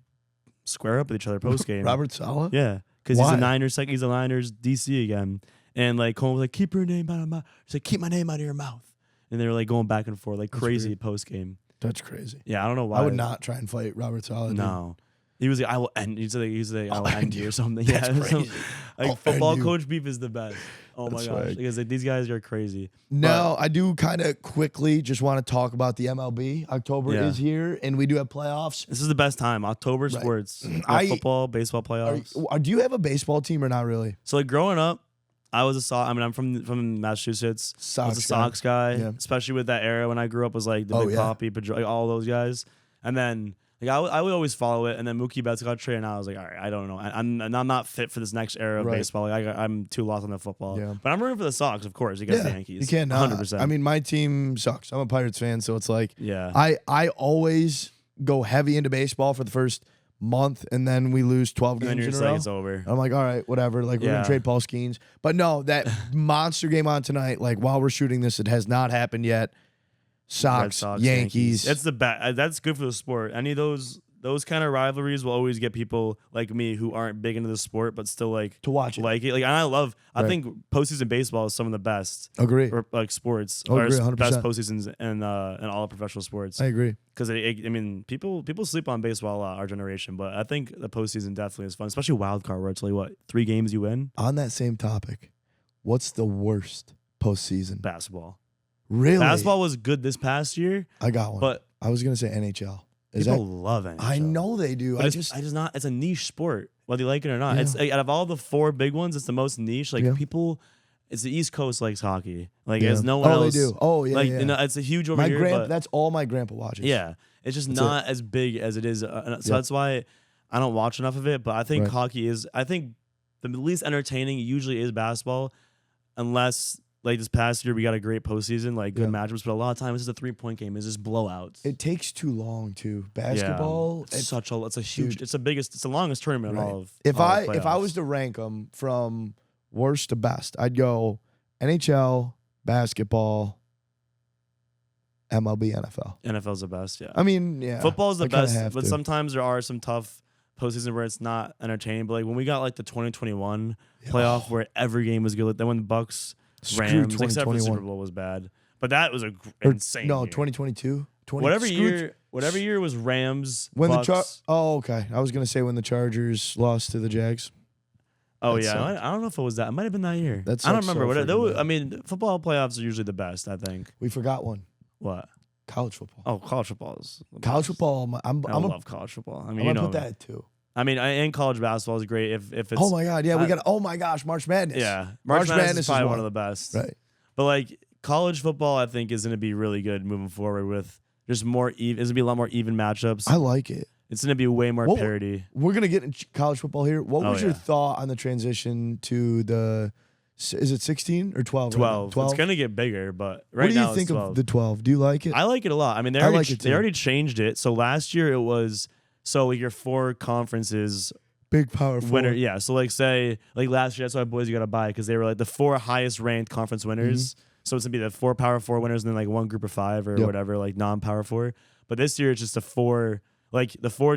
square up with each other post game. Robert Saleh? Yeah, because he's a Niners DC again, and like Cohen was like, keep your name out of my mouth. He's like, keep my name out of your mouth, and they were like going back and forth like crazy post game. That's crazy. Yeah, I don't know why. I would not try and fight Robert Saleh. No. He was like, I will end. He's like, I will end you or something. That's crazy. Like football coach beef is the best. Oh my gosh, because like, these guys are crazy. No, I do kind of quickly just want to talk about the MLB. October is here, and we do have playoffs. This is the best time. October sports, football, baseball playoffs. Do you have a baseball team or not really? So like growing up, I'm from Massachusetts. I was a Sox guy, especially with that era when I grew up. Was like the Big Papi, like all those guys, and then. Like I would always follow it, and then Mookie Betts got traded, and I was like, all right, I don't know, I'm not fit for this next era of baseball. Like I'm too lost on the football. Yeah. But I'm rooting for the Sox, of course, against the Yankees. You can't 100%. I mean, my team sucks. I'm a Pirates fan, so it's like, yeah. I always go heavy into baseball for the first month, and then we lose 12 games in a row. It's over. I'm like, all right, whatever. Like, we're going to trade Paul Skeens. But no, that monster game on tonight, like, while we're shooting this, it has not happened yet. Sox, Yankees. That's that's good for the sport. Any of those kind of rivalries will always get people like me who aren't big into the sport but still like to watch it. Like it. Like, and I think postseason baseball is some of the best. Agree. Or like sports. Agree, 100%. Best postseasons in all professional sports. I agree. Because I mean, people sleep on baseball a lot, our generation, but I think the postseason definitely is fun, especially wild card where it's like 3 games you win. On that same topic, what's the worst postseason? Basketball. Really? Basketball was good this past year. I got one. But I was gonna say NHL. People love NHL. I know they do. But it's just not. It's a niche sport, whether you like it or not. It's like, out of all the 4 big ones, it's the most niche. Like people, it's the East Coast likes hockey. Like there's no one else. They do. Oh yeah. Like yeah. You know, it's a huge over here. That's all my grandpa watches. Yeah, it's just not as big as it is. So that's why I don't watch enough of it. But I think hockey is. I think the least entertaining usually is basketball, unless. Like this past year, we got a great postseason, like good matchups, but a lot of times it's a 3-point game. It's just blowouts. It takes too long too. Basketball, it's the longest tournament in all of. If I was to rank them from worst to best, I'd go NHL, basketball, MLB, NFL. NFL's the best, yeah. I mean, yeah. Football's the best, but sometimes there are some tough postseason where it's not entertaining. But like when we got like the 2021 playoff where every game was good, like then when the Bucks. Rams, except for the Super Bowl was bad, but that was insane. No, year. 2022. Whatever year was Rams. When Bucks. okay. I was gonna say when the Chargers lost to the Jags. Oh yeah, I don't know if it was that. It might have been that year. I don't remember. I mean, football playoffs are usually the best. I think we forgot one. What? College football. Oh, college football is. College football. I love college football. I mean, I'm gonna put that too. I mean, and college basketball is great if it's. Oh my god, yeah, we got. Oh my gosh, March Madness. Yeah, March Madness is probably one of the best. Right. But like college football, I think is going to be really good moving forward with just more even. It's going to be a lot more even matchups. I like it. It's going to be way more parity. We're going to get in college football here. What was your thought on the transition to the? Is it 16 or 12? 12. 12. It's going to get bigger, but right now what do you think of the 12? Do you like it? I like it a lot. I mean, they already changed it. So last year it was your 4 conferences. Big power four. Winner, yeah. So like say like last year, that's why boys you got to buy because they were like the 4 highest ranked conference winners. Mm-hmm. So it's gonna be the 4 Power 4 winners and then like 1 group of 5 or whatever, like non-Power 4. But this year it's just the 4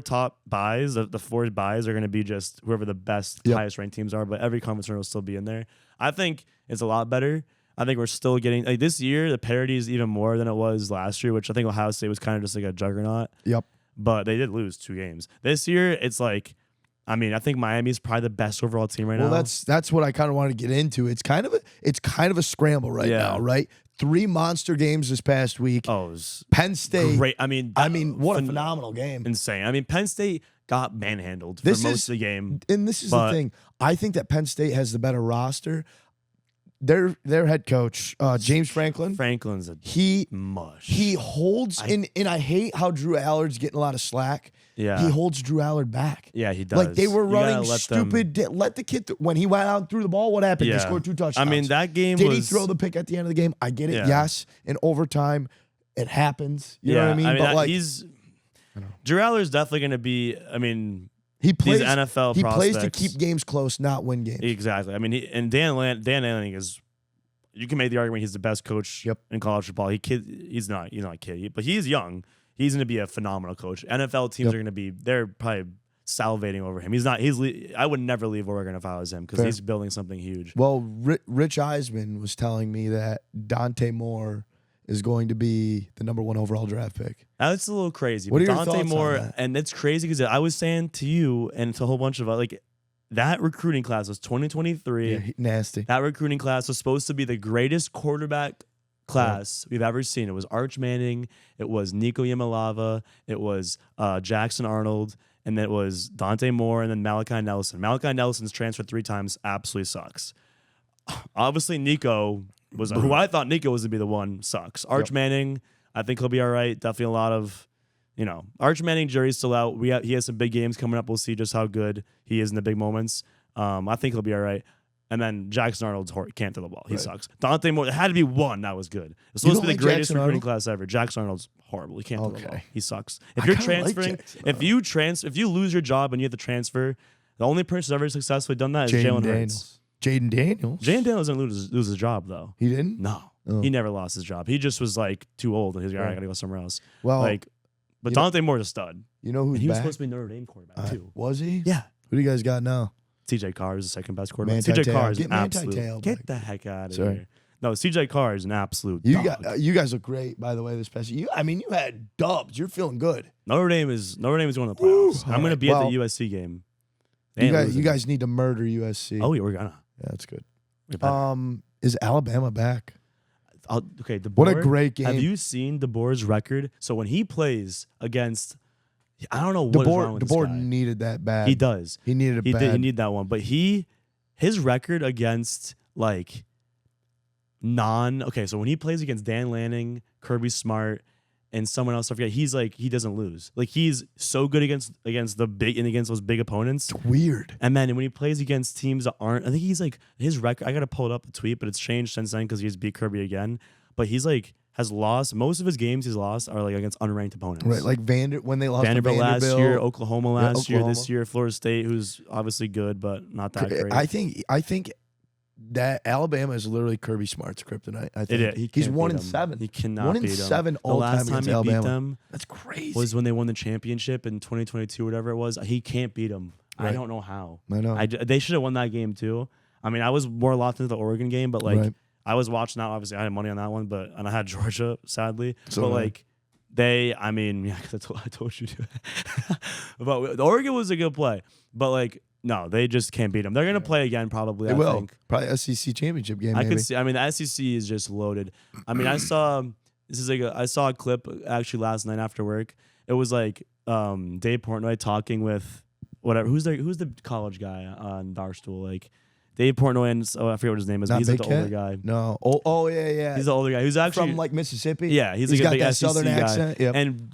top buys. The 4 buys are gonna be just whoever the best highest ranked teams are. But every conference winner will still be in there. I think it's a lot better. I think we're still getting like this year the parity is even more than it was last year, which I think Ohio State was kind of just like a juggernaut. Yep. But they did lose 2 games. This year it's like. I mean, I think Miami's probably the best overall team right now. Well, that's what I kind of wanted to get into. It's kind of a scramble right now, right? 3 monster games this past week. Oh, Penn State. Great. I mean, what a phenomenal game. Insane. I mean, Penn State got manhandled for most of the game. And this is the thing. I think that Penn State has the better roster. Their head coach, James Franklin. Franklin's a mush. He holds and I hate how Drew Allard's getting a lot of slack. Yeah. He holds Drew Allard back. Yeah, he does. Like they were running stupid. Let the kid when he went out and threw the ball. What happened? Yeah. He scored 2 touchdowns. I mean, that game Did he throw the pick at the end of the game? I get it. Yeah. Yes. In overtime, it happens. You know what I mean? But like Drew Allard's definitely going to be. I mean. He plays these NFL He prospects. plays to keep games close, not win games. Exactly. I mean, Dan Lanning is. You can make the argument he's the best coach in college football. He's not a kid, but he's young. He's going to be a phenomenal coach. NFL teams are going to be. They're probably salivating over him. He's not. I would never leave Oregon if I was him because he's building something huge. Well, Rich Eisman was telling me that Dante Moore is going to be the #1 overall draft pick. That's a little crazy. What are your Dante thoughts Moore, on that? And it's crazy because I was saying to you and to a whole bunch of that recruiting class was 2023. Yeah, nasty. That recruiting class was supposed to be the greatest quarterback class we've ever seen. It was Arch Manning. It was Nico Yemalava. It was Jackson Arnold. And then it was Dante Moore and then Malachi Nelson. Malachi Nelson's transferred 3 times. Absolutely sucks. Obviously, Nico was who I thought Nico was to be the one. Sucks. Arch Manning, I think he'll be all right. Definitely a lot of, Arch Manning, jury's still out. He has some big games coming up. We'll see just how good he is in the big moments. I think he'll be all right. And then Jackson Arnold's can't throw the ball. He sucks. Dante Moore, there had to be one that was good. It's supposed to be the greatest recruiting class ever. Jackson Arnold's horrible. He can't throw the ball. He sucks. If you're transferring, if you lose your job and you have to transfer, the only person who's ever successfully done that is Jalen Hurts. Jaden Daniels. Jaden Daniels didn't lose his job though. He didn't? No. He never lost his job. He just was like too old and he's like, all right, I gotta go somewhere else. Well, like, but Dante Moore's a stud. You know who's he back? was supposed to be Notre Dame quarterback too. Was he? Yeah. Who do you guys got now? CJ Carr is the second best quarterback. CJ Carr is an absolute. Get the heck out of here. No, CJ Carr is an absolute. You guys look great, by the way. This past year, you had Doubs. You're feeling good. Notre Dame is going to the playoffs. I'm going to be at the USC game. You guys need to murder USC. Oh yeah, we're gonna. Yeah, that's good. Is Alabama back? Okay, DeBoer, what a great game. Have you seen DeBoer's record? So when he plays against, I don't know what is wrong with DeBoer this guy. needed that bad. He does. He needed it bad. He needed that one. But his record against like so when he plays against Dan Lanning, Kirby Smart, and someone else, I forget, he doesn't lose. Like he's so good against those big opponents. It's weird. And then when he plays against teams that aren't, I think he's like his record. I gotta pull it up the tweet, but it's changed since then because he's beat Kirby again. But he's like has lost most of his games. He's lost are like against unranked opponents. Right, like when they lost Vanderbilt to Vanderbilt last year, Oklahoma last year, this year Florida State, who's obviously good but not that great. I think that Alabama is literally Kirby Smart's kryptonite. I think he's 1-7. He cannot beat them. 1-7 all time against Alabama. Beat them that's crazy. Was when they won the championship in 2022, whatever it was. He can't beat them. Right. I don't know how. I know. They should have won that game too. I mean, I was more locked into the Oregon game, but like I was watching that. Obviously, I had money on that one, and I had Georgia, sadly. So, but like because I told you to. But Oregon was a good play, but like. No, they just can't beat them. They're going to play again probably, I think. Probably SEC championship game, maybe. I could see. I mean, the SEC is just loaded. I mean, I saw a clip actually last night after work. It was like Dave Portnoy talking with whatever. Who's the college guy on Barstool? Like Dave Portnoy and I forget what his name is. But he's like the older guy. No. Oh yeah. He's the older guy. Who's actually from like Mississippi. Yeah, he's like got a big that SEC southern guy. accent. Yep. And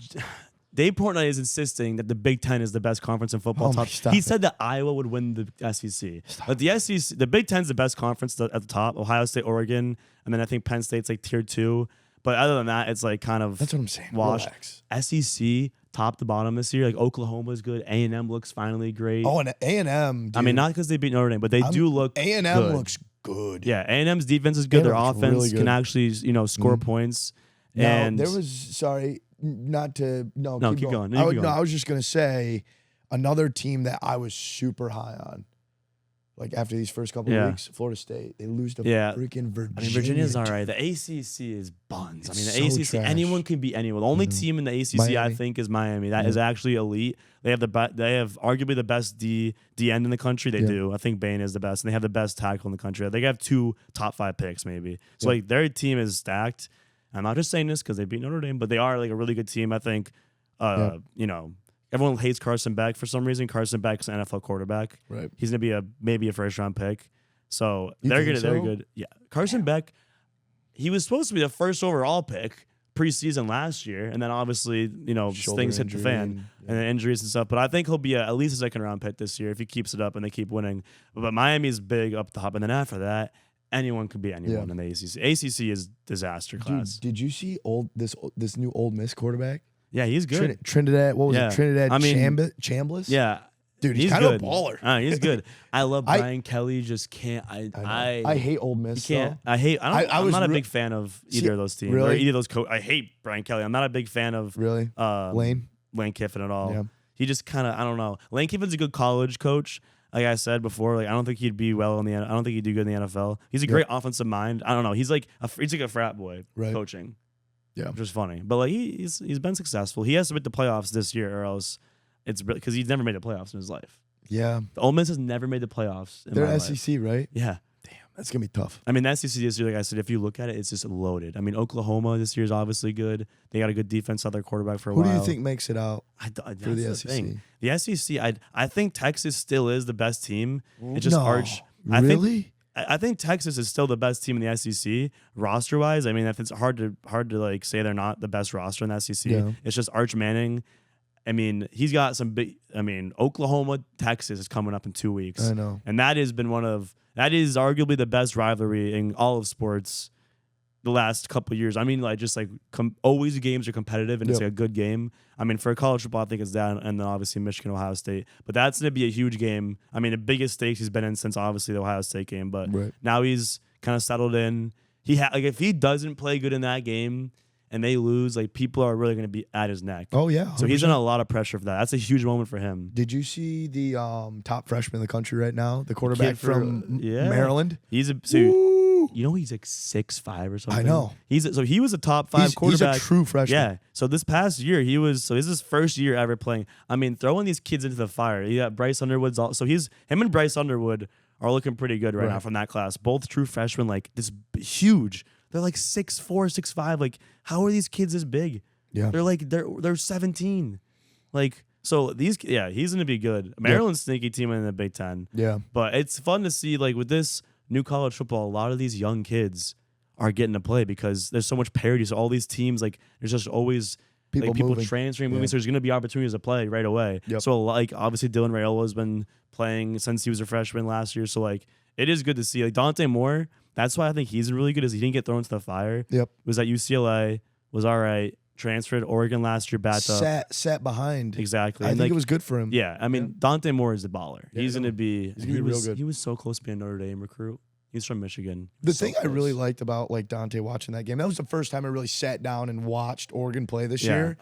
Dave Portnoy is insisting that the Big Ten is the best conference in football. He said that Iowa would win the SEC. But the SEC, the Big Ten is the best conference at the top. Ohio State, Oregon, and then I think Penn State's like tier 2. But other than that, it's like kind of that's what I'm saying. Washed. Relax. SEC top to bottom this year. Like Oklahoma is good. A&M looks finally great. Oh, and A&M. I mean, not because they beat Notre Dame, but they do look. A&M good. Looks good. Yeah, A&M's defense is good. Their offense really good. can actually score points. Now, and there was keep going. I was just gonna say another team that I was super high on. Like after these first couple of weeks, Florida State, they lose to freaking Virginia. I mean, Virginia's all right. The ACC is buns. I mean, the ACC, anyone can beat anyone. The only team in the ACC Miami. I think is Miami. That is actually elite. They have arguably the best D end in the country. They do. I think Bain is the best, and they have the best tackle in the country. They have 2 top 5 picks maybe. So like their team is stacked. I'm not just saying this because they beat Notre Dame, but they are like a really good team. I think, everyone hates Carson Beck for some reason. Carson Beck's an NFL quarterback. Right. He's gonna be maybe a first round pick. So they're good. Yeah. Carson Beck, he was supposed to be the first overall pick preseason last year, and then obviously things hit the fan and injuries and stuff. But I think he'll be at least a second round pick this year if he keeps it up and they keep winning. But Miami's big up the top, and then after that. Anyone could be anyone in the ACC. ACC is disaster class. Dude, did you see this new Ole Miss quarterback? Yeah, he's good. Trinidad, what was it? Trinidad Chambliss? Yeah. Dude, he's kind of a baller. He's good. I love Brian Kelly. Just can't. I hate Ole Miss. Can't. I'm not a big fan of either of those teams. Really? Or either of those coaches. I hate Brian Kelly. I'm not a big fan of Lane Kiffin at all. Yeah. He just kind of, I don't know. Lane Kiffin's a good college coach. Like I said before, like I don't think he'd be well in I don't think he'd do good in the NFL. He's a great offensive mind. I don't know. He's like a frat boy coaching. Yeah, which is funny. But like he's been successful. He has to make the playoffs this year, or else it's because he's never made the playoffs in his life. Yeah, the Ole Miss has never made the playoffs. They're SEC, right? Yeah. That's going to be tough. I mean, the SEC this year, like I said, if you look at it, it's just loaded. I mean, Oklahoma this year is obviously good. They got a good defense out their quarterback for a while. Who do you think makes it out for the SEC? Thing. The SEC, I think Texas still is the best team. It's just Really? I think Texas is still the best team in the SEC roster-wise. I mean, if it's hard to like say they're not the best roster in the SEC. Yeah. It's just Arch Manning I mean, he's got some big. I mean, Oklahoma, Texas is coming up in 2 weeks. I know, and that is arguably the best rivalry in all of sports the last couple of years. I mean, like just like always games are competitive and it's like a good game. I mean, for college football, I think it's that, and then obviously Michigan, Ohio State. But that's gonna be a huge game. I mean, the biggest stakes he's been in since obviously the Ohio State game. But now he's kind of settled in. Like if he doesn't play good in that game and they lose, like people are really gonna be at his neck. Oh yeah, 100%. So he's under a lot of pressure for that. That's a huge moment for him. Did you see the top freshman in the country right now? The quarterback from Maryland. He's you know he's like 6'5" or something. I know. He was a top 5 quarterback. He's a true freshman. Yeah. So this past year this is his first year ever playing. I mean, throwing these kids into the fire. You got Bryce Underwood's so him and Bryce Underwood are looking pretty good right now from that class. Both true freshmen, like this huge. They're like 6'4", 6'5". Like, how are these kids this big? Yeah. They're 17. Like, so he's gonna be good. Maryland's sneaky team in the Big Ten. Yeah. But it's fun to see, like, with this new college football, a lot of these young kids are getting to play because there's so much parity. So all these teams, like, there's just always people transferring, moving. So there's going to be opportunities to play right away. Yep. So, like, obviously Dylan Raiola has been playing since he was a freshman last year. So, like, it is good to see. Like, Dante Moore, that's why I think he's really good is he didn't get thrown into the fire. Yep. Was at UCLA, was all right. Transferred Oregon last year, sat behind. Exactly. I think it was good for him. Yeah, I mean, Dante Moore is a baller. Yeah, he's gonna be real good. He was so close to being a Notre Dame recruit. He's from Michigan. The thing I really liked about like Dante watching that game, that was the first time I really sat down and watched Oregon play this year.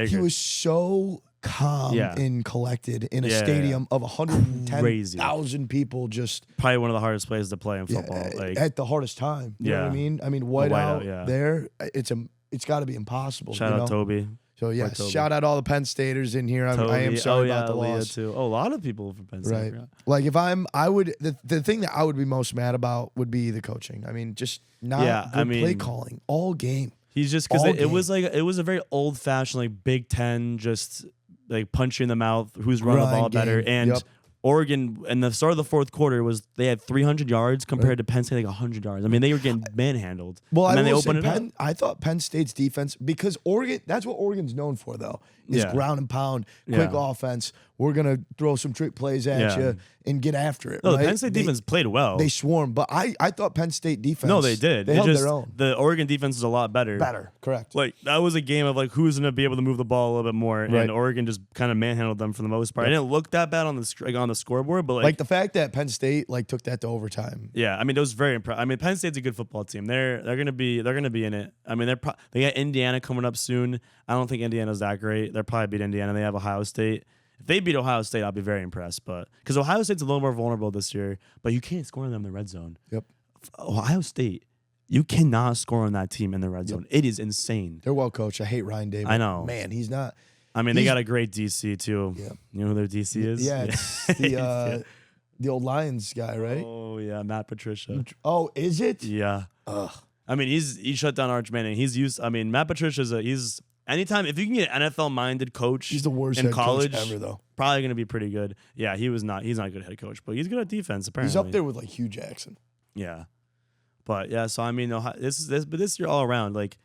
He was so calm and collected in a stadium of 110,000 people. Just probably one of the hardest places to play in football. Like at the hardest time. You know what I mean? I mean, whiteout there. It's got to be impossible. Shout out Toby. So shout out all the Penn Staters in here. I am sorry about the loss too. Oh, a lot of people from Penn State. Right. Yeah. Like if the thing that I would be most mad about would be the coaching. I mean, just not good play calling all game. He's just because it was a very old fashioned like Big Ten, just like punch you in the mouth. Who's running the ball better and. Oregon, in the start of the fourth quarter, they had 300 yards compared to Penn State, like 100 yards. I mean, they were getting manhandled. Well, and then they opened it up. I thought Penn State's defense, because Oregon, that's what Oregon's known for, though, is ground and pound, quick offense. We're going to throw some trick plays at you and get after it. No, right? the Penn State defense played well. They swarmed, but I thought Penn State defense. No, they did. They held their own. The Oregon defense is a lot better. Correct. Like that was a game of like who's going to be able to move the ball a little bit more, and Oregon just kind of manhandled them for the most part. It didn't look that bad on the scoreboard, but like the fact that Penn State took that to overtime. Yeah, I mean it was very impressive. I mean Penn State's a good football team. They're going to be in it. I mean they got Indiana coming up soon. I don't think Indiana's that great. They'll probably beat Indiana. They have Ohio State. If they beat Ohio State, I'll be very impressed. But because Ohio State's a little more vulnerable this year, but you can't score on them in the red zone. Yep. Ohio State, you cannot score on that team in the red zone. It is insane. They're well coached. I hate Ryan Davis. I know. Man, he's not. I mean, they got a great DC too. Yep. You know who their DC is? Yeah, it's the old Lions guy, right? Oh yeah, Matt Patricia. Oh, is it? Yeah. Ugh. I mean, he shut down Arch Manning. He's used. I mean, Matt Patricia's he's. Anytime, if you can get an NFL-minded coach, he's the worst in head college coach ever, though. Probably going to be pretty good. Yeah, he's not a good head coach, but he's good at defense. Apparently, he's up there with like Hugh Jackson. Yeah, but yeah. So I mean, this year all around, like,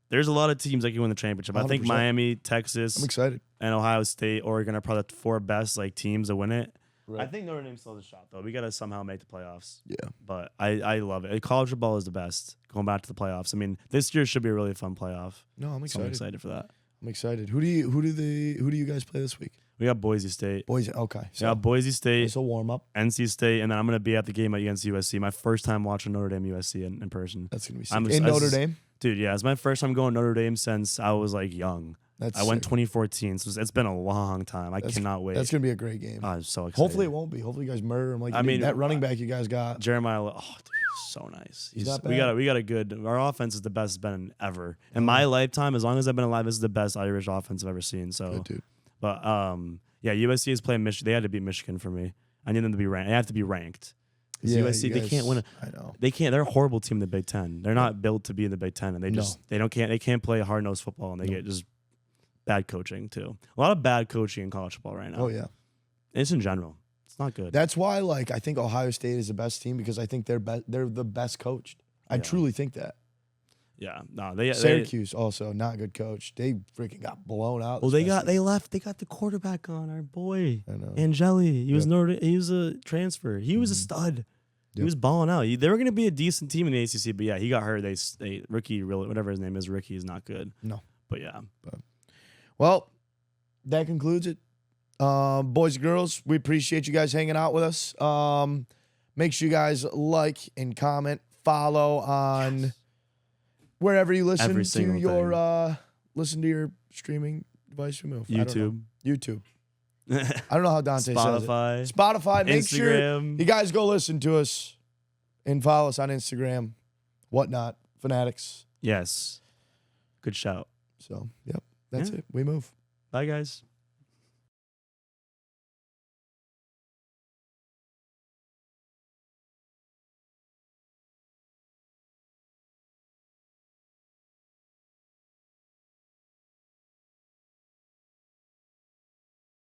there's a lot of teams that can win the championship. 100%. I think Miami, Texas, I'm excited, and Ohio State, Oregon are probably the 4 best teams to win it. Right. I think Notre Dame still has a shot, though. We got to somehow make the playoffs. Yeah. But I love it. College football is the best. Going back to the playoffs. I mean, this year should be a really fun playoff. No, I'm excited. So I'm excited for that. I'm excited. Who do you guys play this week? We got Boise State. Okay. So we got Boise State. It's a warm up. NC State, and then I'm gonna be at the game against USC. My first time watching Notre Dame USC in person. That's gonna be sick. In Notre Dame? Dude, yeah, it's my first time going to Notre Dame since I was like young. I went 2014, so it's been a long time. I cannot wait. That's gonna be a great game. I'm so excited. Hopefully it won't be. Hopefully you guys murder him. I mean, that running back you guys got, Jeremiah. Oh, dude, he's so nice. He's not bad. We got a good. Our offense is the best it's been ever in my lifetime. As long as I've been alive, this is the best Irish offense I've ever seen. So, good, dude. But yeah, USC is playing Michigan. They had to beat Michigan for me. I need them to be ranked. They have to be ranked. Yeah, USC, they can't win. I know they can't. They're a horrible team in the Big Ten. They're not built to be in the Big Ten, and they can't play hard nosed football, and they get just bad coaching too. A lot of bad coaching in college football right now. Oh yeah, it's in general. It's not good. That's why, I think Ohio State is the best team because I think they're the best coached. I truly think that. Yeah, no, Syracuse also not a good coach. They freaking got blown out. Well, they got the quarterback on, our boy. I know. Angeli. He was he was a transfer. He was a stud. He was balling out. They were going to be a decent team in the ACC, but yeah, he got hurt. They Ricky, really, whatever his name is, Ricky is not good. No, but yeah. Well, that concludes it. Boys and girls, we appreciate you guys hanging out with us. Make sure you guys like and comment, follow on wherever you listen to your streaming device. YouTube. I don't know how Dante says it. Spotify. Make sure you guys go listen to us and follow us on Instagram, whatnot, Fanatics. Yes. Good shout. So, yep, that's it. We move. Bye, guys.